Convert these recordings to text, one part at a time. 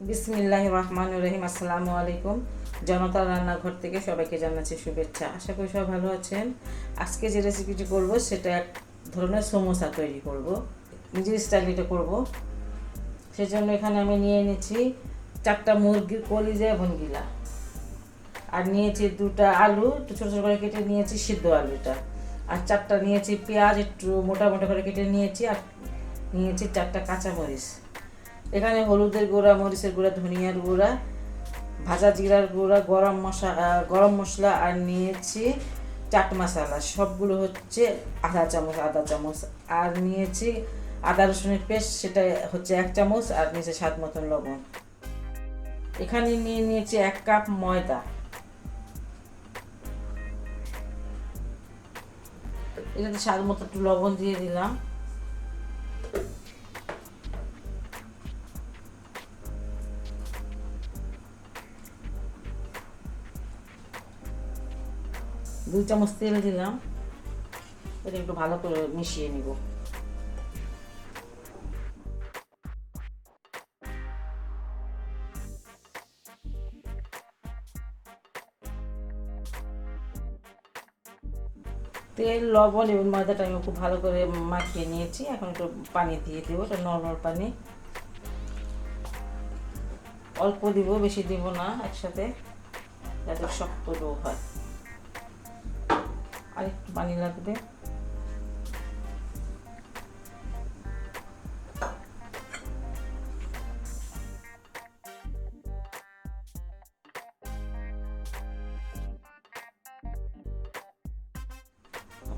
বিসমিল্লাহির রহমানির রহিম। আসসালামু আলাইকুম। জনতার রান্নাঘর থেকে সবাইকে জানাচ্ছি শুভেচ্ছা। আশা করি সবাই ভালো আছেন। আজকে যে রেসিপিটি করব সেটা এক ধরনের সমোসা তৈরি করব, নিজের স্টাইলে করব। সেজন্য এখানে আমি নিয়ে নিয়েছি 4টা মুরগির কলিজা এবং গিলা, আর নিয়েছি 2টা আলু একটু ছোটো ছোটো করে কেটে নিয়েছি, সিদ্ধ আলুটা, আর 4টা নিয়েছি পেঁয়াজ একটু মোটা মোটা করে কেটে নিয়েছি, আর নিয়েছি 4টা কাঁচামরিচ। এখানে হলুদের গুঁড়া, মরিচের গুঁড়া, ধনিয়ার গুঁড়া, ভাজা জিরার গুঁড়া, গরম মশলা, আর নিয়েছি চাট মশলা, সবগুলো হচ্ছে আধা চামচ, আর নিয়েছি আদা রসুনের পেস্ট, সেটা হচ্ছে 1 চামচ, আর নিয়েছি স্বাদ মতন লবণ। এখানে নিয়ে নিয়েছি 1 কাপ ময়দা। এটাতে স্বাদ মতো একটু লবণ দিয়ে দিলাম। দুই চামচ তেল দিলাম। এটা একটু ভালো করে মিশিয়ে নিব। তেল, লবণ এবং ময়দাটা আমি খুব ভালো করে মাখিয়ে নিয়েছি। এখন একটু পানি দিয়ে দেবো, এটা নরমাল পানি, অল্প দিব, বেশি দিব না একসাথে, যাতে শক্ত ডো হয়। আর একটু পানি লাগবে।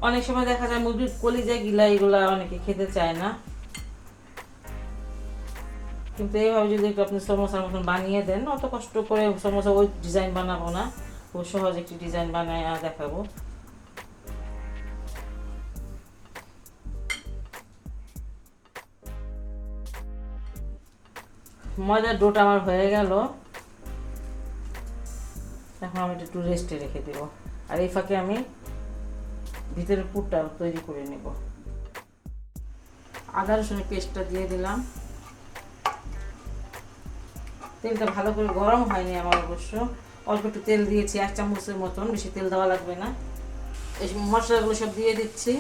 অনেক সময় দেখা যায় মুরগির কলিজা গিলা এগুলা অনেকে খেতে চায় না, কিন্তু এইভাবে যদি একটু আপনি সমোসার মতন বানিয়ে দেন, অত কষ্ট করে সমোসা ওই ডিজাইন বানাবো না, খুব সহজ একটি ডিজাইন বানায় দেখাবো। ময়দার ডোটা আমার হয়ে গেল। এখন আমি একটু রেস্টে রেখে দেবো, আর এই ফাঁকে আমি ভিতরের পুরটা তৈরি করে নেব। আদা রসুনের পেস্টটা দিয়ে দিলাম। তেলটা ভালো করে গরম হয়নি আমার, অবশ্য অল্প একটু তেল দিয়েছি, 1 চামচের মতন, বেশি তেল দেওয়া লাগবে না। এই মশলাগুলো সব দিয়ে দিচ্ছি।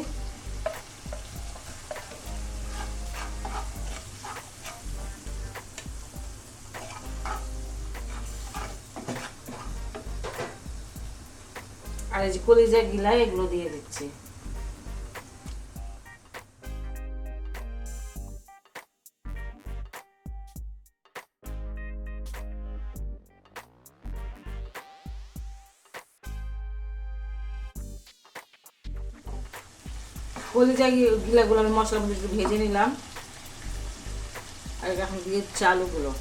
আর এই যে কলিজা গিলা, এগুলো দিয়ে দিচ্ছি। কলিজা গিলাগুলো আমি মশলার মধ্যে একটু ভেজে নিলাম, আর এখন দিয়ে আলুগুলো।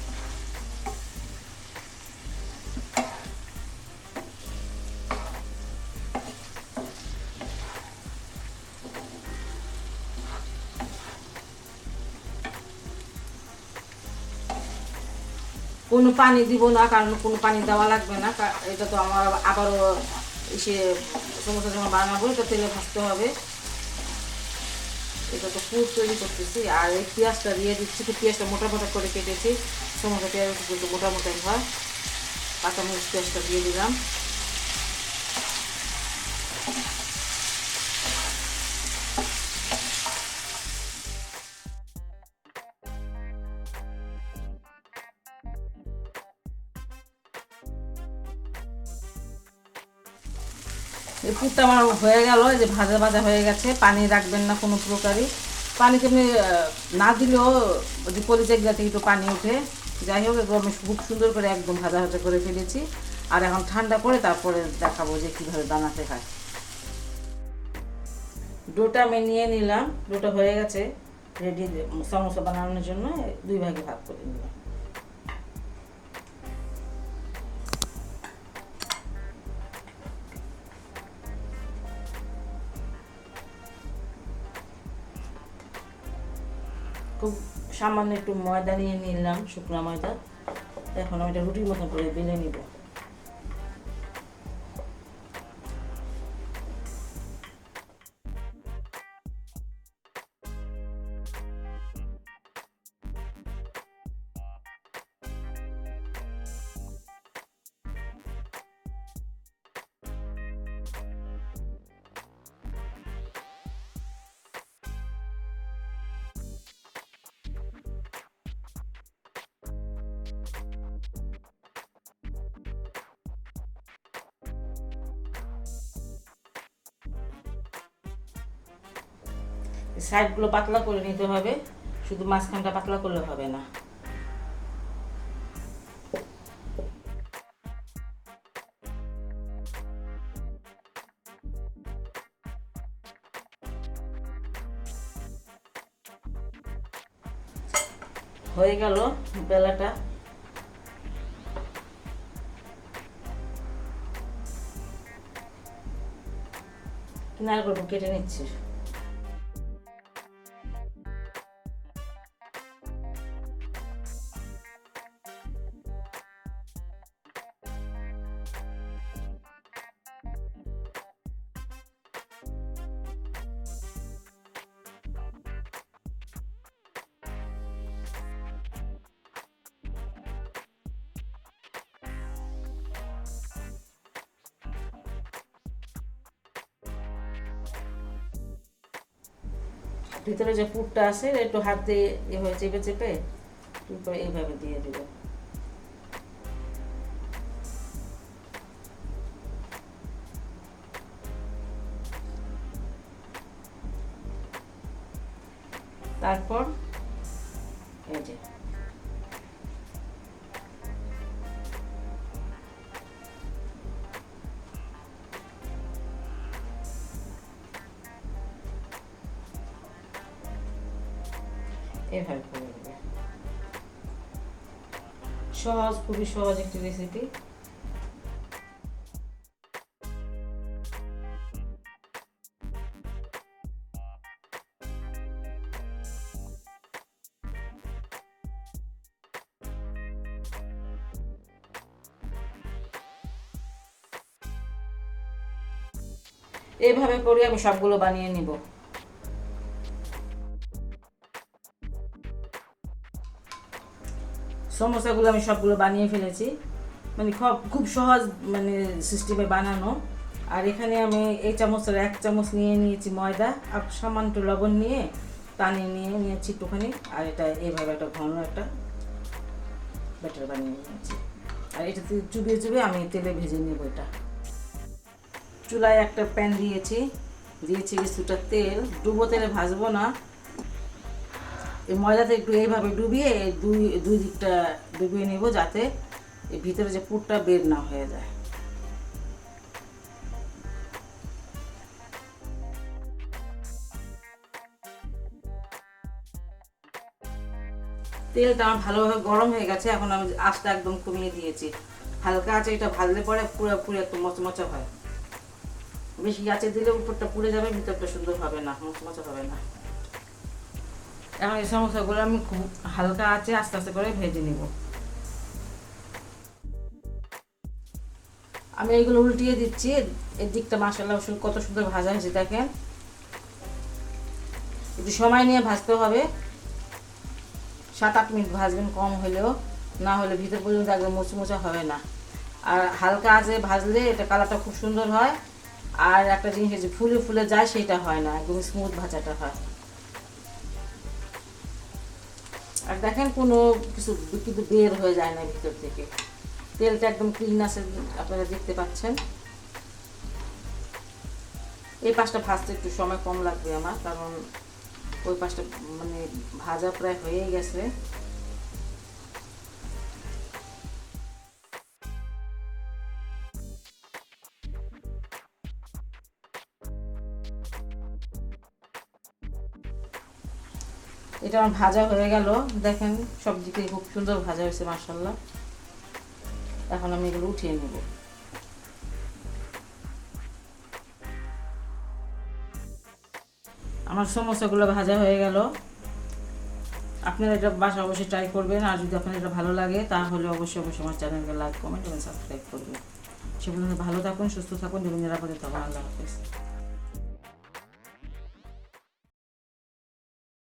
কোনো পানি দিব না, কারণ কোনো পানি দেওয়া লাগবে না। এটা তো আমার আবারও এসে সমোসা যখন বানাবো, এটা তেলে ভাজতে হবে। এটা তো পুর তৈরি করতেছি। আর এই পেঁয়াজটা দিয়ে দিচ্ছি, পেঁয়াজটা মোটা মোটা করে কেটেছি, সমোসা পেঁয়াজ কিন্তু মোটা মোটাই হয়। কাঁচামরিচ পেঁয়াজটা দিয়ে দিলাম। এই পুরটা আমার হয়ে গেল, এই যে ভাজা ভাজা হয়ে গেছে। পানি রাখবেন না কোনো প্রকারই, পানি তেমনি না দিলেও যে কলিজাগুলা থেকে একটু পানি ওঠে। যাই হোক, এগুলো আমি খুব সুন্দর করে একদম ভাজা ভাজা করে ফেলেছি। আর এখন ঠান্ডা করে তারপরে দেখাবো যে কীভাবে বানাতে হয়। ডোটা আমি নিয়ে নিলাম, ডোটা হয়ে গেছে রেডি সমোসা বানানোর জন্য। 2 ভাগে ভাগ করে নিলাম। খুব সামান্য একটু ময়দা নিয়ে নিলাম, শুকনো ময়দা। এখন আমি এটা রুটির মতন করে বেলে নিব। সাইডগুলো পাতলা করে নিতে হবে, শুধু মাঝখানটা পাতলা করলে হবে না। হয়ে গেল বেলাটা। কিনারগুলো কেটে নিচ্ছি। ভিতরে যে পুরটা আছে একটু হাত দিয়ে এভাবে চেপে চেপে তারপর এইভাবে দিয়ে দিব। তারপর এই যে এভাবে করে দেবে। সহজ, খুবই সহজ একটি রেসিপি। এইভাবে করে আমি সবগুলো বানিয়ে নিব। সমোসাগুলো আমি সবগুলো বানিয়ে ফেলেছি, মানে খুব সহজ মানে সিস্টেমে বানানো। আর এখানে আমি এই চামচের 1 চামচ নিয়ে নিয়েছি ময়দা, আর সামান্য লবণ নিয়ে পানি নিয়ে নিয়েছি একটুখানি। আর এটা এইভাবে একটা ঘন একটা ব্যাটার বানিয়ে নিয়েছি। আর এটাতে চুবিয়ে চুবিয়ে আমি তেলে ভেজে নেব। এটা চুলায় একটা প্যান দিয়েছি কিছুটা তেল। ডুবো তেলে ভাজবো না, এই ময়দাতে একটু এইভাবে ডুবিয়ে দুই দিকটা ডুবিয়ে নেব, যাতে এর ভিতরে যে পুরটা বের না হয়ে যায়। তেলটা আমার ভালোভাবে গরম হয়ে গেছে, এখন আমি আঁচটা একদম কমিয়ে দিয়েছি। হালকা আঁচে এটা ভাজলে পরে পুরোপুরি একটু মচমচা হয়। বেশি আঁচে দিলে উপরটা পুড়ে যাবে, ভিতরটা সুন্দর হবে না, মচমচা হবে না। এখন এই সমোসাগুলো আমি খুব হালকা আঁচে আস্তে আস্তে করে ভেজে নিব। আমি এইগুলো উল্টিয়ে দিচ্ছি। এর দিকটা মাশাআল্লাহ কত সুন্দর ভাজা হয়েছে দেখেন। একটু সময় নিয়ে ভাজতে হবে, 7-8 মিনিট ভাজবেন, কম হলেও, না হলে ভিতর পর্যন্ত একদম মোচমোচা হবে না। আর হালকা আঁচে ভাজলে এটা কালারটা খুব সুন্দর হয়। আর একটা জিনিস যে ফুলে ফুলে যায় সেটা হয় না, একদম স্মুথ ভাজাটা হয়। আর দেখেন কোনো কিছু কিন্তু বের হয়ে যায় না ভিতর থেকে, তেলটা একদম ক্লিন আছে, আপনারা দেখতে পাচ্ছেন। এই পাশটা ভাজতে একটু সময় কম লাগবে আমার, কারণ ওই পাশটা মানে ভাজা প্রায় হয়েই গেছে। এটা আমার ভাজা হয়ে গেল, দেখেন সব দিকে খুব সুন্দর ভাজা হয়েছে মাশাআল্লাহ। এখন আমি এগুলো উঠিয়ে নেব। আমার সমোসাগুলো ভাজা হয়ে গেল। আপনারা এটা বাসা অবশ্যই ট্রাই করবেন। আর যদি আপনার এটা ভালো লাগে তাহলে অবশ্যই আমার চ্যানেলকে লাইক, কমেন্ট এবং সাবস্ক্রাইব করবেন। সে পর্যন্ত ভালো থাকুন, সুস্থ থাকুন এবং নিরাপদে থাকুন। আল্লাহ হাফেজ।